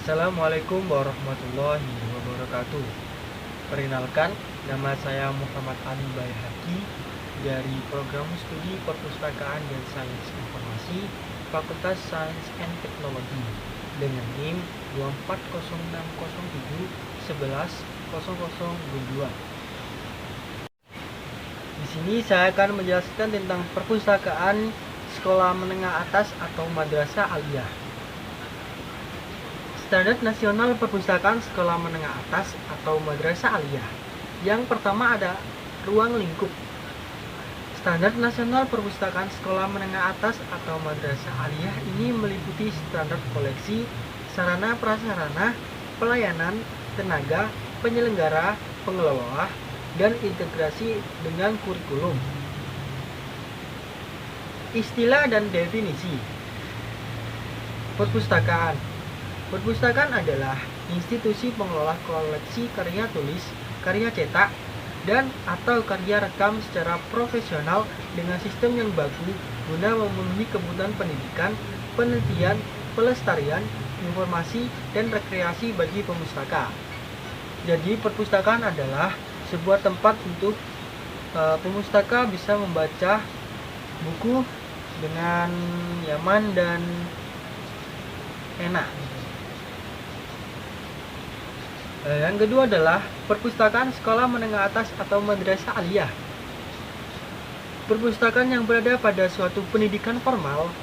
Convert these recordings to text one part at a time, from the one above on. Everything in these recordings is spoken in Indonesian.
Assalamualaikum warahmatullahi wabarakatuh. Perkenalkan, nama saya Muhammad Ali Baihaqi dari Program Studi Perpustakaan dan Sains Informasi Fakultas Sains and Teknologi dengan NIM 2406071100022. Di sini saya akan menjelaskan tentang perpustakaan sekolah menengah atas atau madrasah aliyah. Standar Nasional Perpustakaan Sekolah Menengah Atas atau Madrasah Aliyah. Yang pertama ada ruang lingkup. Standar Nasional Perpustakaan Sekolah Menengah Atas atau Madrasah Aliyah ini meliputi standar koleksi, sarana prasarana, pelayanan, tenaga, penyelenggara, pengelola, dan integrasi dengan kurikulum. Istilah dan definisi. Perpustakaan. Perpustakaan adalah institusi pengelola koleksi karya tulis, karya cetak, dan atau karya rekam secara profesional dengan sistem yang baku guna memenuhi kebutuhan pendidikan, penelitian, pelestarian, informasi, dan rekreasi bagi pemustaka. Jadi perpustakaan adalah sebuah tempat untuk pemustaka bisa membaca buku dengan nyaman dan enak. Yang kedua adalah perpustakaan sekolah menengah atas atau madrasah aliyah. Perpustakaan yang berada pada suatu pendidikan formal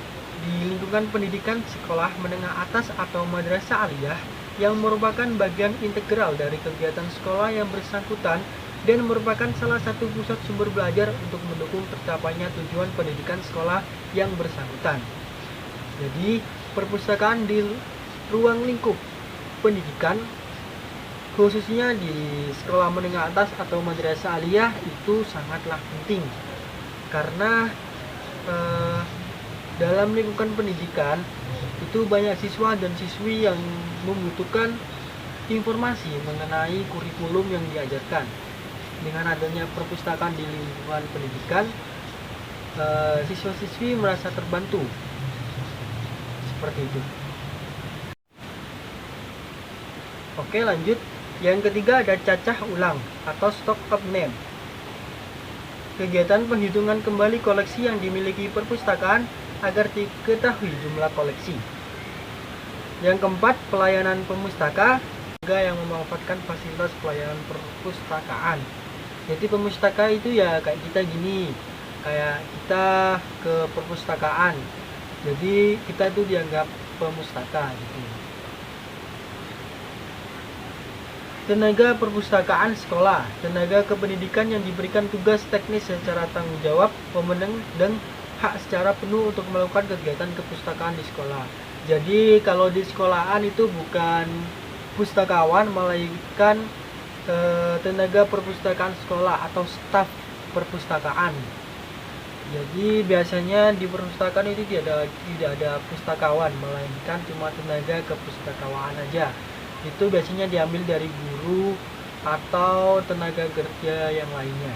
di lingkungan pendidikan sekolah menengah atas atau madrasah aliyah yang merupakan bagian integral dari kegiatan sekolah yang bersangkutan dan merupakan salah satu pusat sumber belajar untuk mendukung tercapainya tujuan pendidikan sekolah yang bersangkutan. Jadi, perpustakaan di ruang lingkup pendidikan khususnya di sekolah menengah atas atau madrasah aliyah itu sangatlah penting karena dalam lingkungan pendidikan itu banyak siswa dan siswi yang membutuhkan informasi mengenai kurikulum yang diajarkan. Dengan adanya perpustakaan di lingkungan pendidikan, siswa-siswi merasa terbantu seperti itu. Oke, lanjut. Yang ketiga ada cacah ulang atau stock of name. Kegiatan penghitungan kembali koleksi yang dimiliki perpustakaan agar diketahui jumlah koleksi. Yang keempat, pelayanan pemustaka yang memanfaatkan fasilitas pelayanan perpustakaan. Jadi pemustaka itu ya kayak kita gini, kayak kita ke perpustakaan. Jadi kita itu dianggap pemustaka gitu. Tenaga perpustakaan sekolah, tenaga kependidikan yang diberikan tugas teknis secara tanggung jawab, pemenang dan hak secara penuh untuk melakukan kegiatan kepustakaan di sekolah. Jadi kalau di sekolahan itu bukan pustakawan, melainkan tenaga perpustakaan sekolah atau staf perpustakaan. Jadi biasanya di perpustakaan itu tidak ada pustakawan, melainkan cuma tenaga kepustakawaan aja. Itu biasanya diambil dari guru atau tenaga kerja yang lainnya.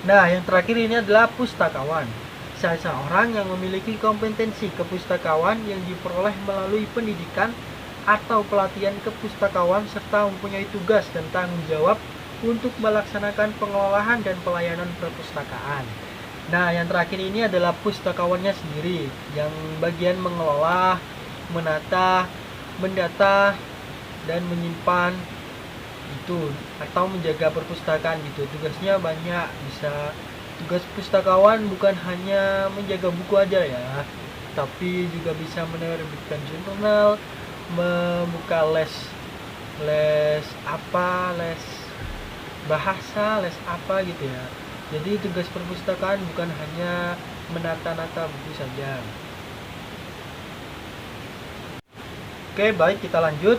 Nah, yang terakhir ini adalah pustakawan. Seseorang yang memiliki kompetensi kepustakawan yang diperoleh melalui pendidikan atau pelatihan kepustakawan serta mempunyai tugas dan tanggung jawab untuk melaksanakan pengelolaan dan pelayanan perpustakaan. Nah, yang terakhir ini adalah pustakawannya sendiri yang bagian mengelola, menata, mendata, dan menyimpan itu atau menjaga perpustakaan gitu. Tugasnya banyak, bisa tugas pustakawan bukan hanya menjaga buku aja ya, tapi juga bisa menerbitkan jurnal, membuka les bahasa, les apa gitu ya. Jadi tugas perpustakaan bukan hanya menata-nata buku saja. Oke, baik, kita lanjut.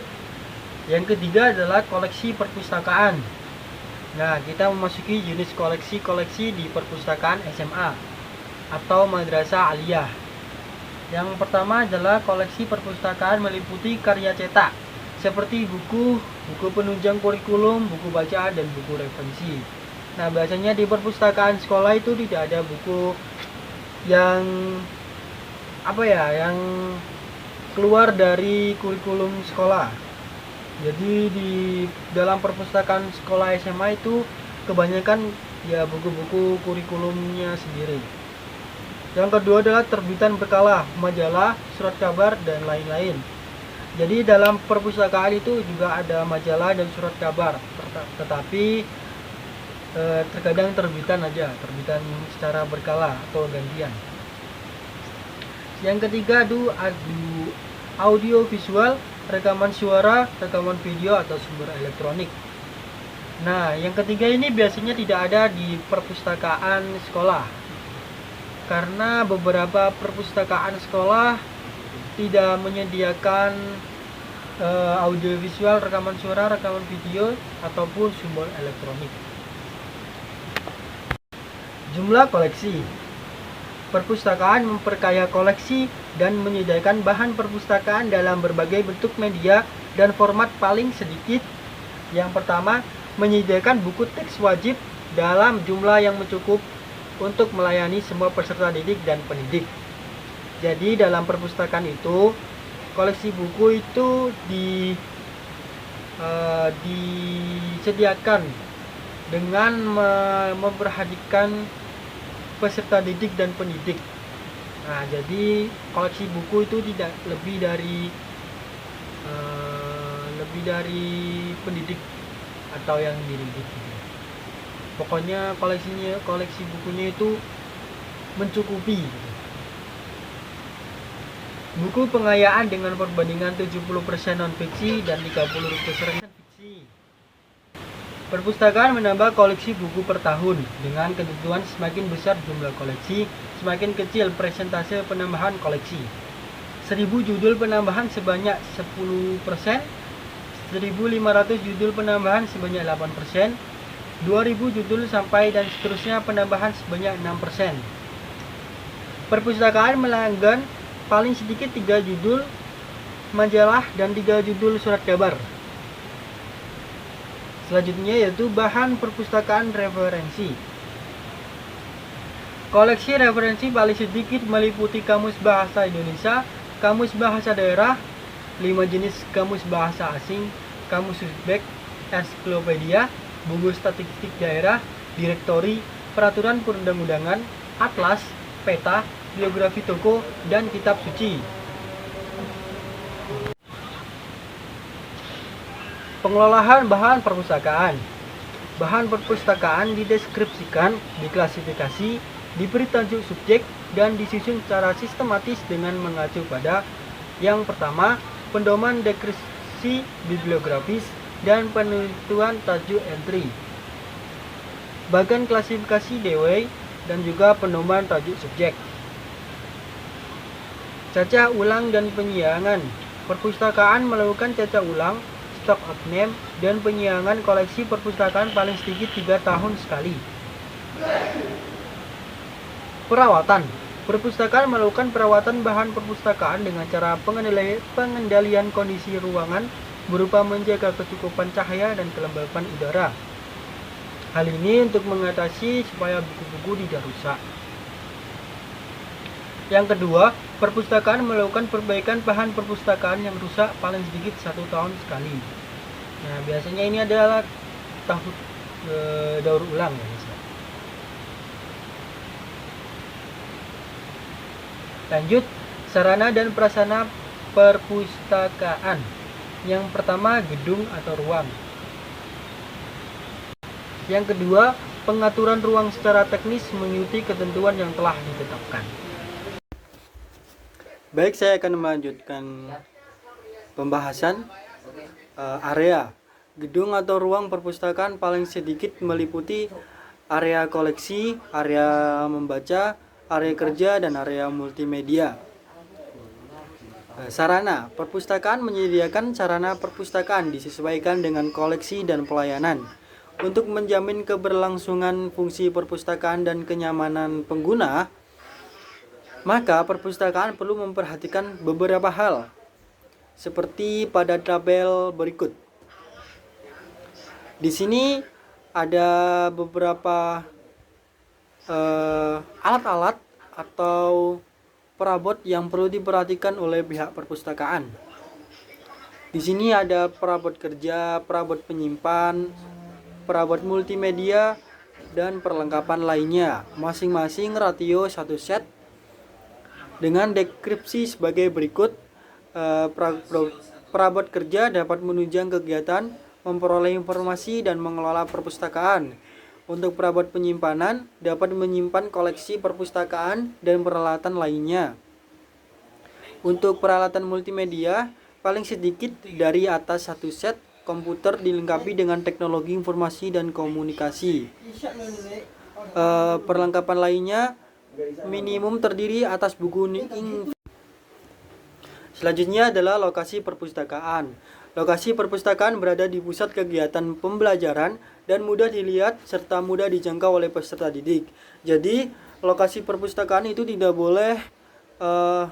Yang ketiga adalah koleksi perpustakaan. Nah, kita memasuki jenis koleksi di perpustakaan SMA atau madrasah aliyah. Yang pertama adalah koleksi perpustakaan meliputi karya cetak seperti buku penunjang kurikulum, buku bacaan, dan buku referensi. Nah, biasanya di perpustakaan sekolah itu tidak ada buku yang keluar dari kurikulum sekolah. Jadi di dalam perpustakaan sekolah SMA itu kebanyakan ya buku-buku kurikulumnya sendiri. Yang kedua adalah terbitan berkala, majalah, surat kabar, dan lain-lain. Jadi dalam perpustakaan itu juga ada majalah dan surat kabar, tetapi terkadang terbitan terbitan secara berkala atau gantian. Yang ketiga itu audio visual, rekaman suara, rekaman video atau sumber elektronik. Nah, yang ketiga ini biasanya tidak ada di perpustakaan sekolah, karena beberapa perpustakaan sekolah tidak menyediakan audio visual, rekaman suara, rekaman video ataupun sumber elektronik. Jumlah koleksi. Perpustakaan memperkaya koleksi dan menyediakan bahan perpustakaan dalam berbagai bentuk media dan format paling sedikit. Yang pertama, menyediakan buku teks wajib dalam jumlah yang mencukup untuk melayani semua peserta didik dan pendidik. Jadi dalam perpustakaan itu, koleksi buku itu disediakan dengan memperhatikan peserta didik dan pendidik. Nah, jadi koleksi buku itu tidak lebih dari pendidik atau yang dididik. Pokoknya koleksi bukunya itu mencukupi. Buku pengayaan dengan perbandingan 70% non fiksi dan 30% fiksi. Perpustakaan menambah koleksi buku per tahun dengan ketentuan semakin besar jumlah koleksi, semakin kecil persentase penambahan koleksi. 1000 judul penambahan sebanyak 10%, 1500 judul penambahan sebanyak 8%, 2000 judul sampai dan seterusnya penambahan sebanyak 6%. Perpustakaan melanggan paling sedikit 3 judul majalah dan 3 judul surat kabar. Selanjutnya yaitu bahan perpustakaan referensi. Koleksi referensi paling sedikit meliputi kamus bahasa Indonesia, kamus bahasa daerah, 5 jenis kamus bahasa asing, kamus Uzbek, ensiklopedia, buku statistik daerah, direktori, peraturan perundang-undangan, atlas, peta, biografi tokoh, dan kitab suci. Pengelolaan bahan perpustakaan. Bahan perpustakaan dideskripsikan, diklasifikasi, diberi tajuk subjek, dan disusun secara sistematis dengan mengacu pada yang pertama, pedoman deskripsi bibliografis dan penentuan tajuk entry, bagan klasifikasi Dewey, dan juga pedoman tajuk subjek. Cacah ulang dan penyiangan. Perpustakaan melakukan cacah ulang, stock of name, dan penyiangan koleksi perpustakaan paling sedikit 3 tahun sekali. Perawatan. Perpustakaan melakukan perawatan bahan perpustakaan dengan cara pengendalian kondisi ruangan berupa menjaga kecukupan cahaya dan kelembapan udara. Hal ini untuk mengatasi supaya buku-buku tidak rusak. Yang kedua, perpustakaan melakukan perbaikan bahan perpustakaan yang rusak paling sedikit 1 tahun sekali. Nah, biasanya ini adalah tahun daur ulang ya. Lanjut, sarana dan prasarana perpustakaan. Yang pertama, gedung atau ruang. Yang kedua, pengaturan ruang secara teknis mengikuti ketentuan yang telah ditetapkan. Baik, saya akan melanjutkan pembahasan area. Gedung atau ruang perpustakaan paling sedikit meliputi area koleksi, area membaca, area kerja, dan area multimedia. Sarana perpustakaan menyediakan sarana perpustakaan disesuaikan dengan koleksi dan pelayanan. Untuk menjamin keberlangsungan fungsi perpustakaan dan kenyamanan pengguna, maka perpustakaan perlu memperhatikan beberapa hal, seperti pada tabel berikut. Di sini ada beberapa alat-alat atau perabot yang perlu diperhatikan oleh pihak perpustakaan. Di sini ada perabot kerja, perabot penyimpan, perabot multimedia, dan perlengkapan lainnya. Masing-masing ratio 1 set dengan deskripsi sebagai berikut. Perabot kerja dapat menunjang kegiatan, memperoleh informasi, dan mengelola perpustakaan. Untuk perabot penyimpanan dapat menyimpan koleksi perpustakaan dan peralatan lainnya. Untuk peralatan multimedia, paling sedikit dari atas 1 set komputer dilengkapi dengan teknologi informasi dan komunikasi. Perlengkapan lainnya minimum terdiri atas buku Selanjutnya adalah lokasi perpustakaan. Lokasi perpustakaan berada di pusat kegiatan pembelajaran dan mudah dilihat serta mudah dijangkau oleh peserta didik. Jadi, lokasi perpustakaan itu tidak boleh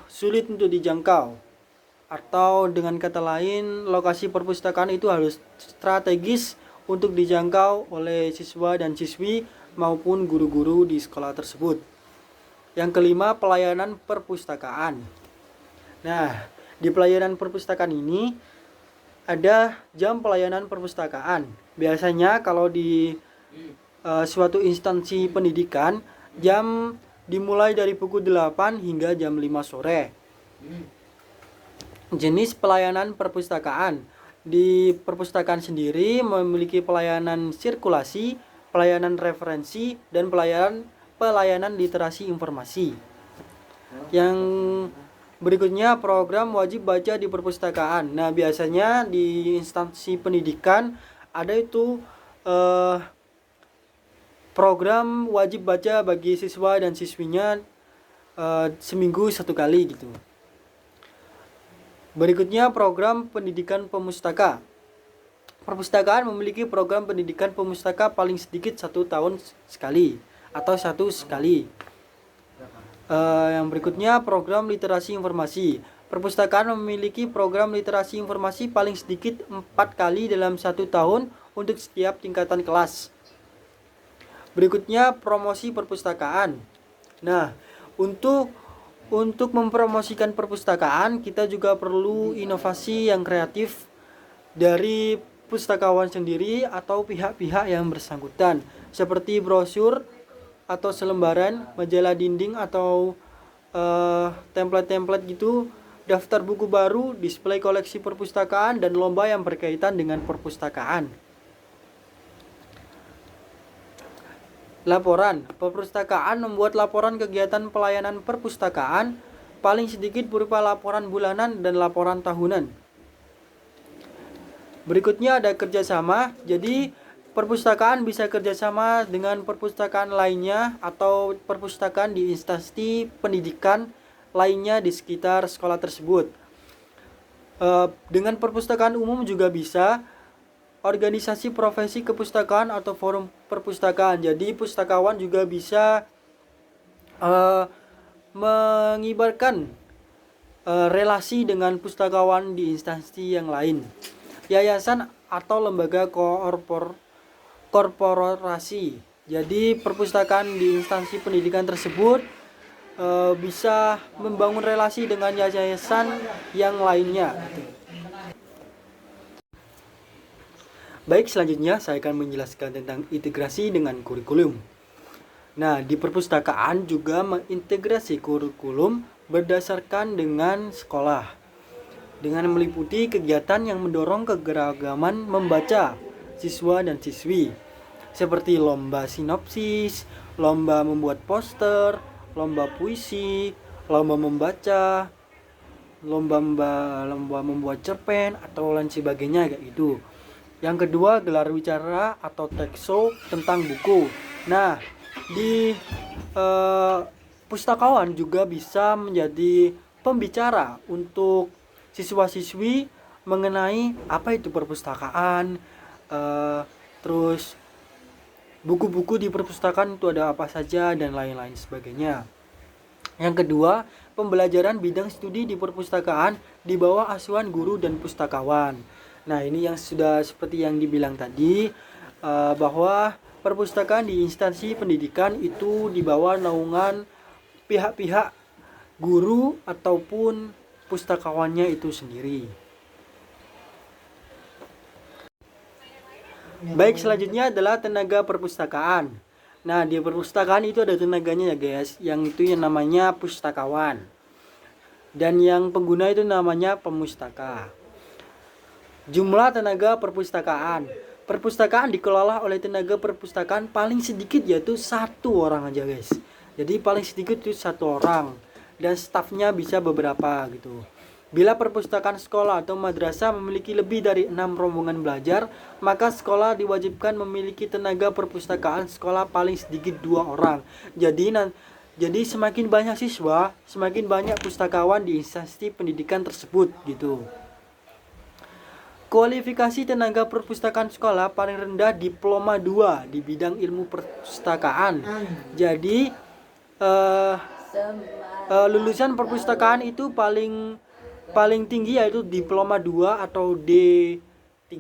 sulit untuk dijangkau. Atau dengan kata lain, lokasi perpustakaan itu harus strategis untuk dijangkau oleh siswa dan siswi maupun guru-guru di sekolah tersebut. Yang kelima, pelayanan perpustakaan. Nah, di pelayanan perpustakaan ini ada jam pelayanan perpustakaan. Biasanya kalau di suatu instansi pendidikan, jam dimulai dari pukul 8 hingga jam 5 sore. Jenis pelayanan perpustakaan. Di perpustakaan sendiri memiliki pelayanan sirkulasi, pelayanan referensi, dan pelayanan literasi informasi. Yang berikutnya, program wajib baca di perpustakaan. Nah, biasanya di instansi pendidikan ada itu program wajib baca bagi siswa dan siswinya seminggu 1 kali gitu. Berikutnya, program pendidikan pemustaka. Perpustakaan memiliki program pendidikan pemustaka paling sedikit 1 tahun sekali atau 1 sekali. Yang berikutnya, program literasi informasi. Perpustakaan memiliki program literasi informasi paling sedikit 4 kali dalam 1 tahun untuk setiap tingkatan kelas. Berikutnya, promosi perpustakaan. Nah, untuk mempromosikan perpustakaan, kita juga perlu inovasi yang kreatif dari pustakawan sendiri atau pihak-pihak yang bersangkutan, seperti brosur atau selembaran, majalah dinding atau template-template gitu, daftar buku baru, display koleksi perpustakaan, dan lomba yang berkaitan dengan perpustakaan. Laporan. Perpustakaan membuat laporan kegiatan pelayanan perpustakaan paling sedikit berupa laporan bulanan dan laporan tahunan. Berikutnya ada kerjasama. Jadi perpustakaan bisa kerjasama dengan perpustakaan lainnya atau perpustakaan di instansi pendidikan lainnya di sekitar sekolah tersebut. Dengan perpustakaan umum juga bisa. Organisasi profesi kepustakaan atau forum perpustakaan. Jadi pustakawan juga bisa mengibarkan relasi dengan pustakawan di instansi yang lain. Yayasan atau lembaga korporasi. Jadi perpustakaan di instansi pendidikan tersebut bisa membangun relasi dengan yayasan yang lainnya. Baik, selanjutnya saya akan menjelaskan tentang integrasi dengan kurikulum. Nah, di perpustakaan juga mengintegrasi kurikulum berdasarkan dengan sekolah, dengan meliputi kegiatan yang mendorong kegeragaman membaca siswa dan siswi, seperti lomba sinopsis, lomba membuat poster, lomba puisi, lomba membaca, lomba membuat cerpen, atau lain sebagainya kayak gitu. Yang kedua, gelar wicara atau talk show tentang buku. Nah, di pustakawan juga bisa menjadi pembicara untuk siswa-siswi mengenai apa itu perpustakaan, terus buku-buku di perpustakaan itu ada apa saja, dan lain-lain sebagainya. Yang kedua, pembelajaran bidang studi di perpustakaan di bawah asuhan guru dan pustakawan. Nah, ini yang sudah seperti yang dibilang tadi, bahwa perpustakaan di instansi pendidikan itu di bawah naungan pihak-pihak guru ataupun pustakawannya itu sendiri. Baik, selanjutnya adalah tenaga perpustakaan. Nah, di perpustakaan itu ada tenaganya ya guys, yang itu yang namanya pustakawan. Dan yang pengguna itu namanya pemustaka. Jumlah tenaga perpustakaan. Perpustakaan dikelola oleh tenaga perpustakaan paling sedikit yaitu 1 orang aja guys. Jadi paling sedikit itu 1 orang. Dan stafnya bisa beberapa gitu. Bila perpustakaan sekolah atau madrasah memiliki lebih dari 6 rombongan belajar, maka sekolah diwajibkan memiliki tenaga perpustakaan sekolah paling sedikit 2 orang. Jadi semakin banyak siswa, semakin banyak pustakawan di instansi pendidikan tersebut gitu. Kualifikasi tenaga perpustakaan sekolah paling rendah diploma 2 di bidang ilmu perpustakaan. Jadi lulusan perpustakaan itu paling tinggi yaitu diploma 2 atau D3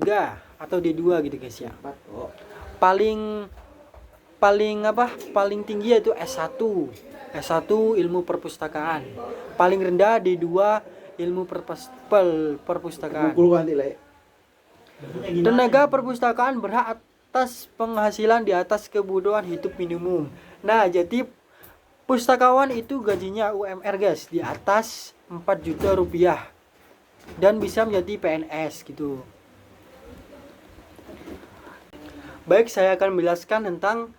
atau D2 gitu guys ya. Paling tinggi yaitu S1 ilmu perpustakaan. Paling rendah D2 ilmu perpustakaan. Tenaga perpustakaan berhak atas penghasilan di atas kebutuhan hidup minimum. Nah, jadi pustakawan itu gajinya UMR guys, di atas 4 juta rupiah dan bisa menjadi PNS gitu. Baik, saya akan menjelaskan tentang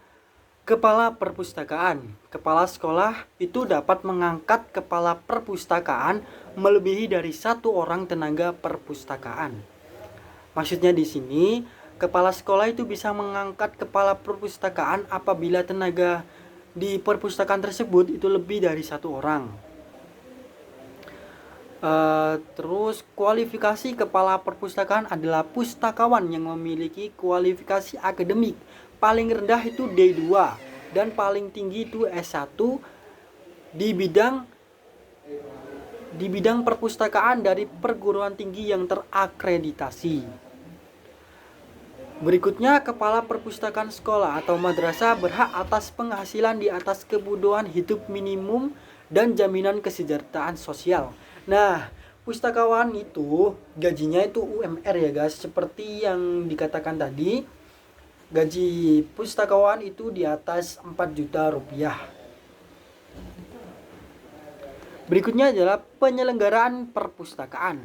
kepala perpustakaan. Kepala sekolah itu dapat mengangkat kepala perpustakaan melebihi dari 1 orang tenaga perpustakaan. Maksudnya di sini, kepala sekolah itu bisa mengangkat kepala perpustakaan apabila tenaga di perpustakaan tersebut itu lebih dari 1 orang. Terus kualifikasi kepala perpustakaan adalah pustakawan yang memiliki kualifikasi akademik paling rendah itu D2 dan paling tinggi itu S1 di bidang perpustakaan dari perguruan tinggi yang terakreditasi. Berikutnya, kepala perpustakaan sekolah atau madrasah berhak atas penghasilan di atas kebutuhan hidup minimum dan jaminan kesejahteraan sosial. Nah, pustakawan itu gajinya itu UMR ya guys, seperti yang dikatakan tadi. Gaji pustakawan itu di atas 4 juta rupiah. Berikutnya adalah penyelenggaraan perpustakaan.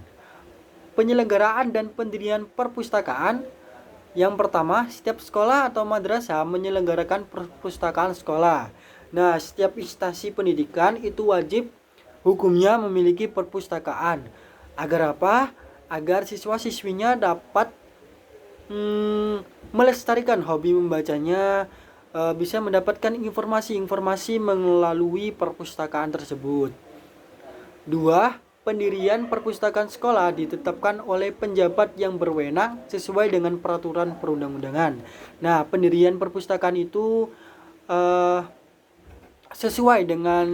Penyelenggaraan dan pendirian perpustakaan. Yang pertama, setiap sekolah atau madrasah menyelenggarakan perpustakaan sekolah. Nah, setiap instansi pendidikan itu wajib hukumnya memiliki perpustakaan. Agar apa? Agar siswa-siswinya dapat melestarikan hobi membacanya, bisa mendapatkan informasi-informasi melalui perpustakaan tersebut. 2. Pendirian perpustakaan sekolah ditetapkan oleh penjabat yang berwenang sesuai dengan peraturan perundang-undangan. Nah, pendirian perpustakaan itu sesuai dengan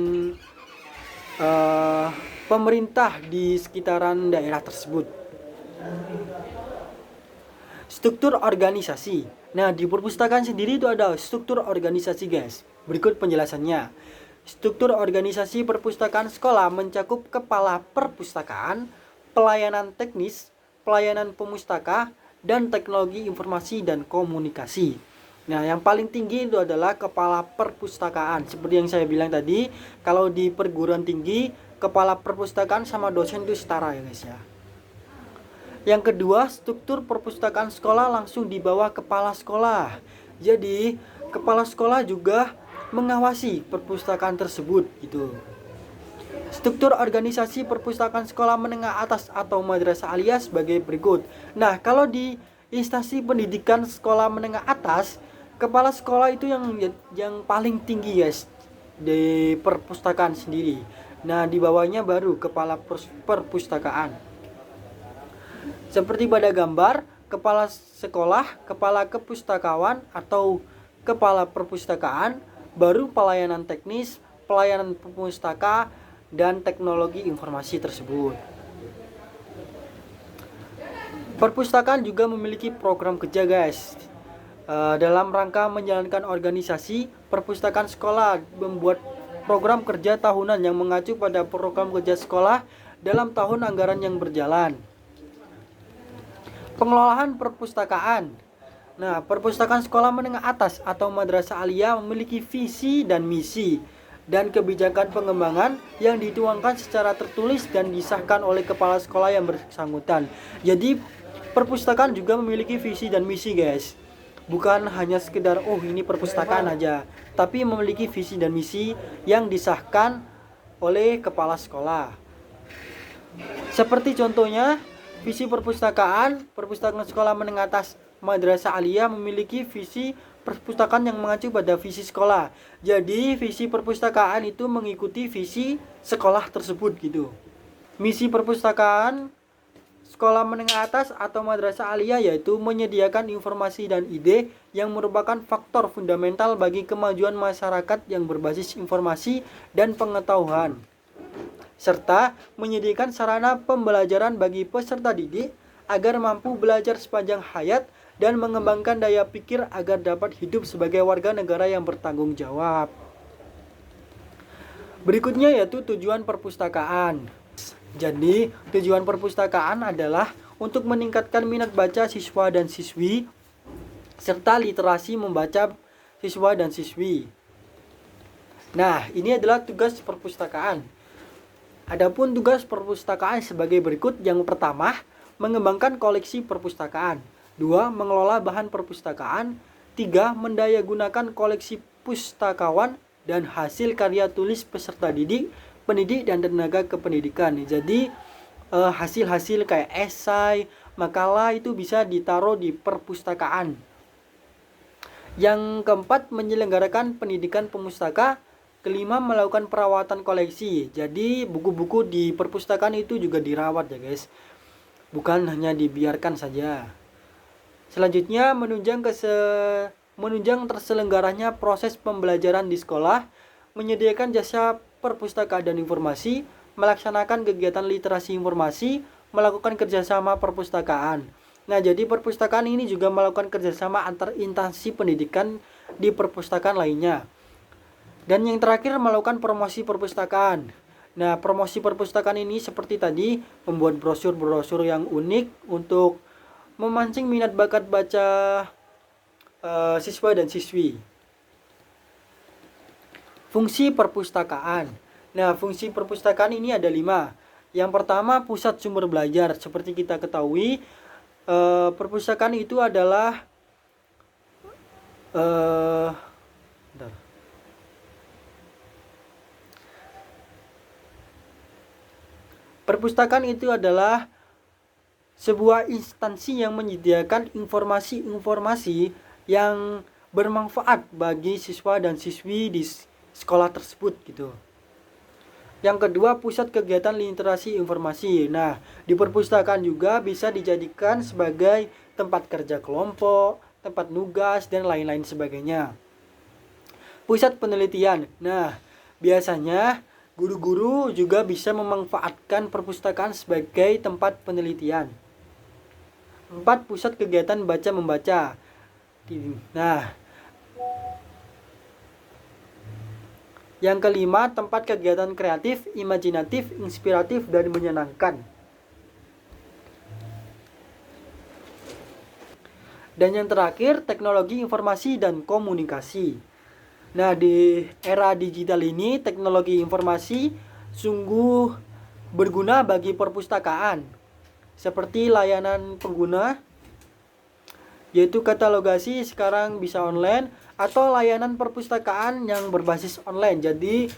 pemerintah di sekitaran daerah tersebut. Struktur organisasi. Nah, di perpustakaan sendiri itu ada struktur organisasi guys. Berikut penjelasannya. Struktur organisasi perpustakaan sekolah mencakup kepala perpustakaan, pelayanan teknis, pelayanan pemustaka, dan teknologi informasi dan komunikasi. Nah, yang paling tinggi itu adalah kepala perpustakaan. Seperti yang saya bilang tadi, kalau di perguruan tinggi, kepala perpustakaan sama dosen itu setara ya guys ya. Yang kedua, struktur perpustakaan sekolah langsung di bawah kepala sekolah. Jadi, kepala sekolah juga mengawasi perpustakaan tersebut gitu. Struktur organisasi perpustakaan sekolah menengah atas atau madrasah alia sebagai berikut. Nah, kalau di instansi pendidikan sekolah menengah atas, kepala sekolah itu yang paling tinggi guys di perpustakaan sendiri. Nah, di bawahnya baru kepala perpustakaan. Seperti pada gambar, kepala sekolah, kepala kepustakawan atau kepala perpustakaan, baru pelayanan teknis, pelayanan pemustaka, dan teknologi informasi tersebut. Perpustakaan juga memiliki program kerja guys. Dalam rangka menjalankan organisasi, perpustakaan sekolah membuat program kerja tahunan yang mengacu pada program kerja sekolah dalam tahun anggaran yang berjalan. Pengelolaan perpustakaan. Nah, perpustakaan sekolah menengah atas atau madrasah aliyah memiliki visi dan misi dan kebijakan pengembangan yang dituangkan secara tertulis dan disahkan oleh kepala sekolah yang bersangkutan. Jadi, perpustakaan juga memiliki visi dan misi, guys. Bukan hanya sekedar ini perpustakaan aja, tapi memiliki visi dan misi yang disahkan oleh kepala sekolah. Seperti contohnya, visi perpustakaan sekolah menengah atas madrasah aliyah memiliki visi perpustakaan yang mengacu pada visi sekolah. Jadi visi perpustakaan itu mengikuti visi sekolah tersebut gitu. Misi perpustakaan sekolah menengah atas atau madrasah aliyah yaitu menyediakan informasi dan ide yang merupakan faktor fundamental bagi kemajuan masyarakat yang berbasis informasi dan pengetahuan, serta menyediakan sarana pembelajaran bagi peserta didik agar mampu belajar sepanjang hayat dan mengembangkan daya pikir agar dapat hidup sebagai warga negara yang bertanggung jawab. Berikutnya yaitu tujuan perpustakaan. Jadi, tujuan perpustakaan adalah untuk meningkatkan minat baca siswa dan siswi serta literasi membaca siswa dan siswi. Nah, ini adalah tugas perpustakaan. Adapun tugas perpustakaan sebagai berikut. Yang pertama, mengembangkan koleksi perpustakaan. 2. Mengelola bahan perpustakaan. 3. Mendayagunakan koleksi pustakawan dan hasil karya tulis peserta didik, pendidik, dan tenaga kependidikan. Jadi hasil-hasil kayak esai, makalah itu bisa ditaruh di perpustakaan. Yang keempat, menyelenggarakan pendidikan pemustaka. Kelima, melakukan perawatan koleksi. Jadi buku-buku di perpustakaan itu juga dirawat ya guys, bukan hanya dibiarkan saja. Selanjutnya, menunjang terselenggaranya proses pembelajaran di sekolah, menyediakan jasa perpustakaan dan informasi, melaksanakan kegiatan literasi informasi, melakukan kerjasama perpustakaan. Nah, jadi perpustakaan ini juga melakukan kerjasama antar instansi pendidikan di perpustakaan lainnya. Dan yang terakhir, melakukan promosi perpustakaan. Nah, promosi perpustakaan ini seperti tadi, membuat brosur-brosur yang unik untuk memancing minat bakat baca siswa dan siswi. Fungsi perpustakaan. Nah, fungsi perpustakaan ini ada 5. Yang pertama, pusat sumber belajar. Seperti kita ketahui, perpustakaan itu adalah perpustakaan itu adalah sebuah instansi yang menyediakan informasi-informasi yang bermanfaat bagi siswa dan siswi di sekolah tersebut gitu. Yang kedua, pusat kegiatan literasi informasi. Nah, di perpustakaan juga bisa dijadikan sebagai tempat kerja kelompok, tempat nugas, dan lain-lain sebagainya. Pusat penelitian. Nah, biasanya guru-guru juga bisa memanfaatkan perpustakaan sebagai tempat penelitian. 4. Pusat kegiatan baca-membaca. Nah, yang kelima, tempat kegiatan kreatif, imajinatif, inspiratif, dan menyenangkan. Dan yang terakhir, teknologi informasi dan komunikasi. Nah, di era digital ini, teknologi informasi sungguh berguna bagi perpustakaan. Seperti layanan pengguna, yaitu katalogasi sekarang bisa online, atau layanan perpustakaan yang berbasis online. Jadi,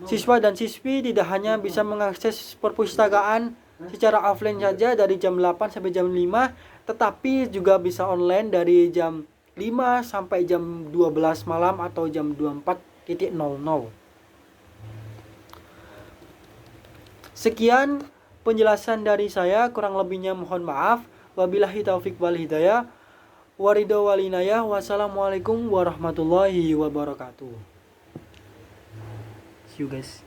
siswa dan siswi tidak hanya bisa mengakses perpustakaan secara offline saja dari jam 8 sampai jam 5, tetapi juga bisa online dari jam 5 sampai jam 12 malam atau jam 24.00. Sekian penjelasan dari saya, kurang lebihnya mohon maaf. Wabillahi taufik wal hidayah. Waridho walinayah. Wassalamualaikum warahmatullahi wabarakatuh. See you guys.